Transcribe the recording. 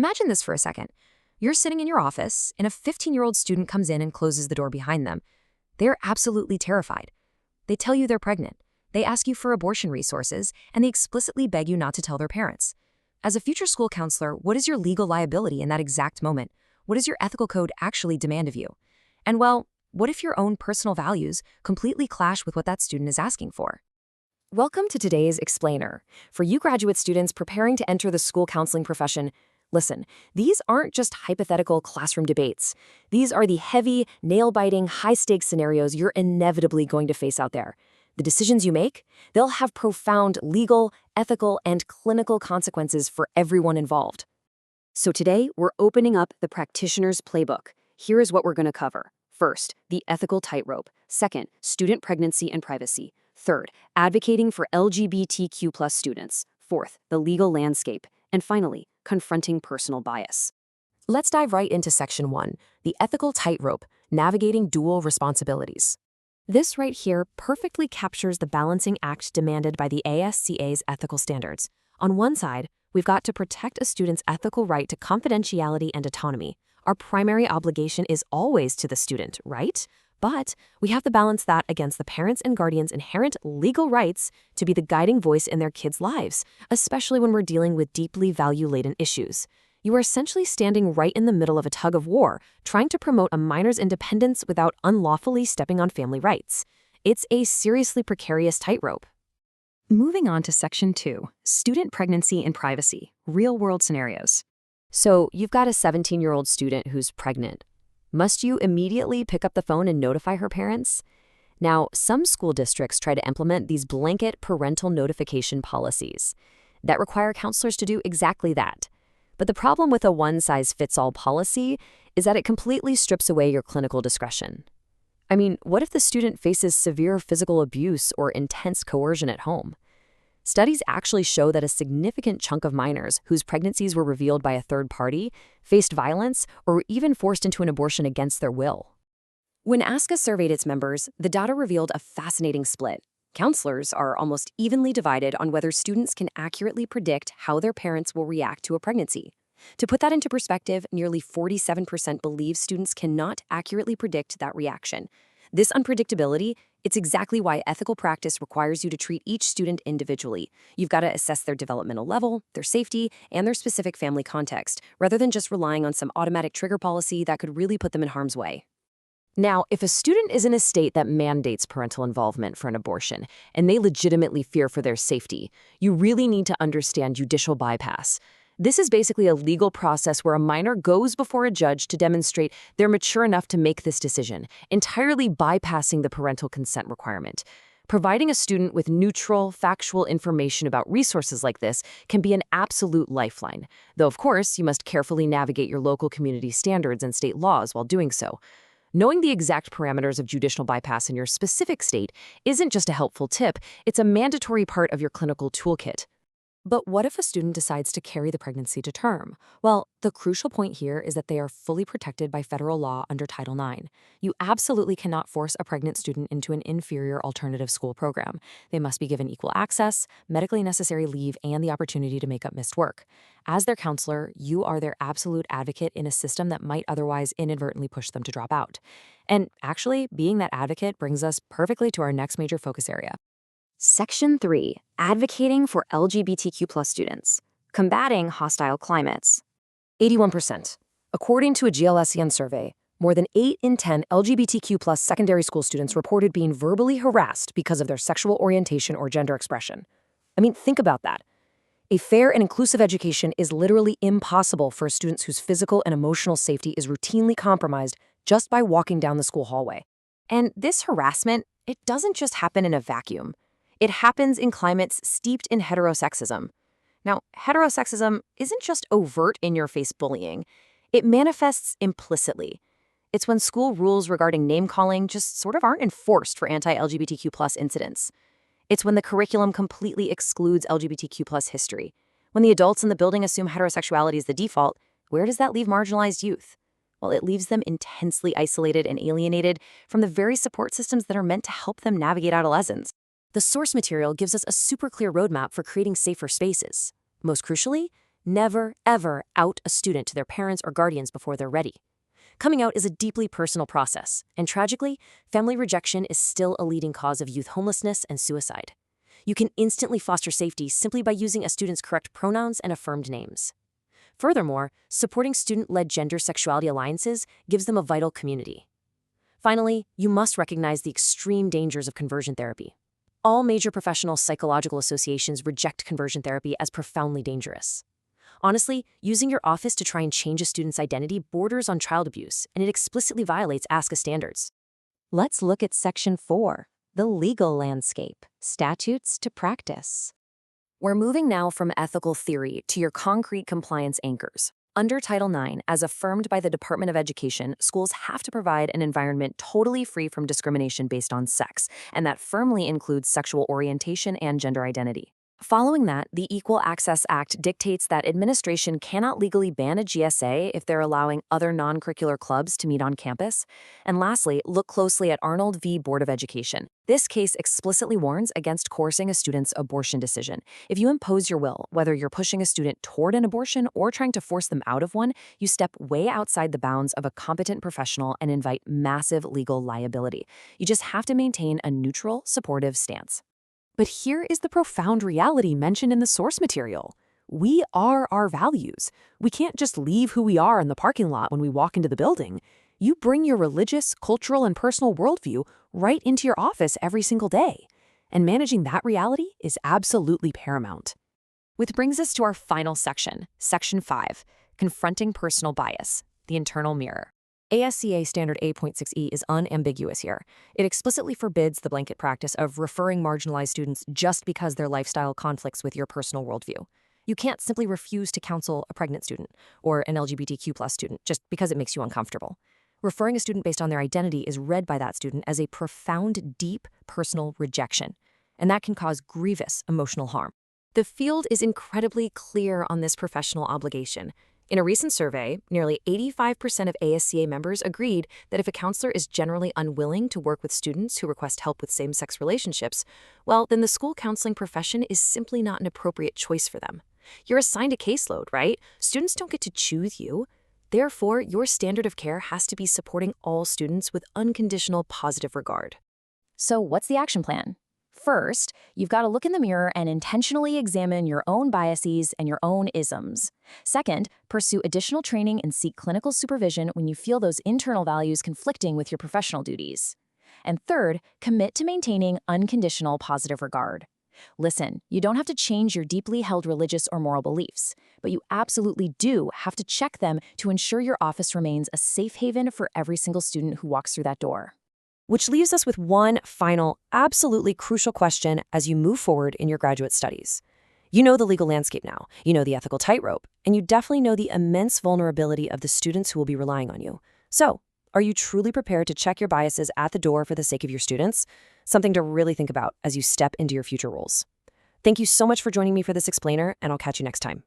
Imagine this for a second. You're sitting in your office, and a 15-year-old student comes in and closes the door behind them. They're absolutely terrified. They tell you they're pregnant. They ask you for abortion resources, and they explicitly beg you not to tell their parents. As a future school counselor, what is your legal liability in that exact moment? What does your ethical code actually demand of you? And well, what if your own personal values completely clash with what that student is asking for? Welcome to today's Explainer. For you graduate students preparing to enter the school counseling profession, listen, these aren't just hypothetical classroom debates. These are the heavy, nail-biting, high-stakes scenarios you're inevitably going to face out there. The decisions you make, they'll have profound legal, ethical, and clinical consequences for everyone involved. So today, we're opening up the practitioner's playbook. Here is what we're going to cover. First, the ethical tightrope. Second, student pregnancy and privacy. Third, advocating for LGBTQ+ students. Fourth, the legal landscape. And finally, confronting personal bias. Let's dive right into Section 1, the ethical tightrope, navigating dual responsibilities. This right here perfectly captures the balancing act demanded by the ASCA's ethical standards. On one side, we've got to protect a student's ethical right to confidentiality and autonomy. Our primary obligation is always to the student, right? But we have to balance that against the parents' and guardians' inherent legal rights to be the guiding voice in their kids' lives, especially when we're dealing with deeply value-laden issues. You are essentially standing right in the middle of a tug of war, trying to promote a minor's independence without unlawfully stepping on family rights. It's a seriously precarious tightrope. Moving on to Section 2, student pregnancy and privacy, real-world scenarios. So you've got a 17-year-old student who's pregnant. Must you immediately pick up the phone and notify her parents? Now, some school districts try to implement these blanket parental notification policies that require counselors to do exactly that. But the problem with a one-size-fits-all policy is that it completely strips away your clinical discretion. I mean, what if the student faces severe physical abuse or intense coercion at home? Studies actually show that a significant chunk of minors whose pregnancies were revealed by a third party faced violence or were even forced into an abortion against their will. When ASCA surveyed its members, the data revealed a fascinating split. Counselors are almost evenly divided on whether students can accurately predict how their parents will react to a pregnancy. To put that into perspective, nearly 47% believe students cannot accurately predict that reaction. This unpredictability, it's exactly why ethical practice requires you to treat each student individually. You've got to assess their developmental level, their safety, and their specific family context, rather than just relying on some automatic trigger policy that could really put them in harm's way. Now, if a student is in a state that mandates parental involvement for an abortion, and they legitimately fear for their safety, you really need to understand judicial bypass. This is basically a legal process where a minor goes before a judge to demonstrate they're mature enough to make this decision, entirely bypassing the parental consent requirement. Providing a student with neutral, factual information about resources like this can be an absolute lifeline, though of course you must carefully navigate your local community standards and state laws while doing so. Knowing the exact parameters of judicial bypass in your specific state isn't just a helpful tip, it's a mandatory part of your clinical toolkit. But what if a student decides to carry the pregnancy to term? Well, the crucial point here is that they are fully protected by federal law under Title IX. You absolutely cannot force a pregnant student into an inferior alternative school program. They must be given equal access, medically necessary leave, and the opportunity to make up missed work. As their counselor, you are their absolute advocate in a system that might otherwise inadvertently push them to drop out. And actually, being that advocate brings us perfectly to our next major focus area. Section 3, advocating for LGBTQ+ students, combating hostile climates. 81%. According to a GLSEN survey, more than 8 in 10 LGBTQ+ secondary school students reported being verbally harassed because of their sexual orientation or gender expression. I mean, think about that. A fair and inclusive education is literally impossible for students whose physical and emotional safety is routinely compromised just by walking down the school hallway. And this harassment, it doesn't just happen in a vacuum. It happens in climates steeped in heterosexism. Now, heterosexism isn't just overt in-your-face bullying. It manifests implicitly. It's when school rules regarding name-calling just sort of aren't enforced for anti-LGBTQ+ incidents. It's when the curriculum completely excludes LGBTQ+ history. When the adults in the building assume heterosexuality is the default, where does that leave marginalized youth? Well, it leaves them intensely isolated and alienated from the very support systems that are meant to help them navigate adolescence. The source material gives us a super clear roadmap for creating safer spaces. Most crucially, Never, ever out a student to their parents or guardians before they're ready. Coming out is a deeply personal process, and tragically, family rejection is still a leading cause of youth homelessness and suicide. You can instantly foster safety simply by using a student's correct pronouns and affirmed names. Furthermore, supporting student-led gender-sexuality alliances gives them a vital community. Finally, you must recognize the extreme dangers of conversion therapy. All major professional psychological associations reject conversion therapy as profoundly dangerous. Honestly, using your office to try and change a student's identity borders on child abuse, and it explicitly violates ASCA standards. Let's look at Section 4, the legal landscape, statutes to practice. We're moving now from ethical theory to your concrete compliance anchors. Under Title IX, as affirmed by the Department of Education, schools have to provide an environment totally free from discrimination based on sex, and that firmly includes sexual orientation and gender identity. Following that, the Equal Access Act dictates that administration cannot legally ban a GSA if they're allowing other non-curricular clubs to meet on campus. And lastly, look closely at Arnold v. Board of Education. This case explicitly warns against coercing a student's abortion decision. If you impose your will, whether you're pushing a student toward an abortion or trying to force them out of one, you step way outside the bounds of a competent professional and invite massive legal liability. You just have to maintain a neutral, supportive stance. But here is the profound reality mentioned in the source material. We are our values. We can't just leave who we are in the parking lot when we walk into the building. You bring your religious, cultural, and personal worldview right into your office every single day. And managing that reality is absolutely paramount. Which brings us to our final section, Section 5, Confronting Personal Bias, the Internal Mirror. ASCA Standard A.6e is unambiguous here. It explicitly forbids the blanket practice of referring marginalized students just because their lifestyle conflicts with your personal worldview. You can't simply refuse to counsel a pregnant student or an LGBTQ+ student just because it makes you uncomfortable. Referring a student based on their identity is read by that student as a profound, deep personal rejection, and that can cause grievous emotional harm. The field is incredibly clear on this professional obligation. In a recent survey, nearly 85% of ASCA members agreed that if a counselor is generally unwilling to work with students who request help with same-sex relationships, well, then the school counseling profession is simply not an appropriate choice for them. You're assigned a caseload, right? Students don't get to choose you. Therefore, your standard of care has to be supporting all students with unconditional positive regard. So what's the action plan? First, you've got to look in the mirror and intentionally examine your own biases and your own isms. Second, pursue additional training and seek clinical supervision when you feel those internal values conflicting with your professional duties. And third, commit to maintaining unconditional positive regard. Listen, you don't have to change your deeply held religious or moral beliefs, but you absolutely do have to check them to ensure your office remains a safe haven for every single student who walks through that door. Which leaves us with one final, absolutely crucial question as you move forward in your graduate studies. You know the legal landscape now, you know the ethical tightrope, and you definitely know the immense vulnerability of the students who will be relying on you. So, are you truly prepared to check your biases at the door for the sake of your students? Something to really think about as you step into your future roles. Thank you so much for joining me for this explainer, and I'll catch you next time.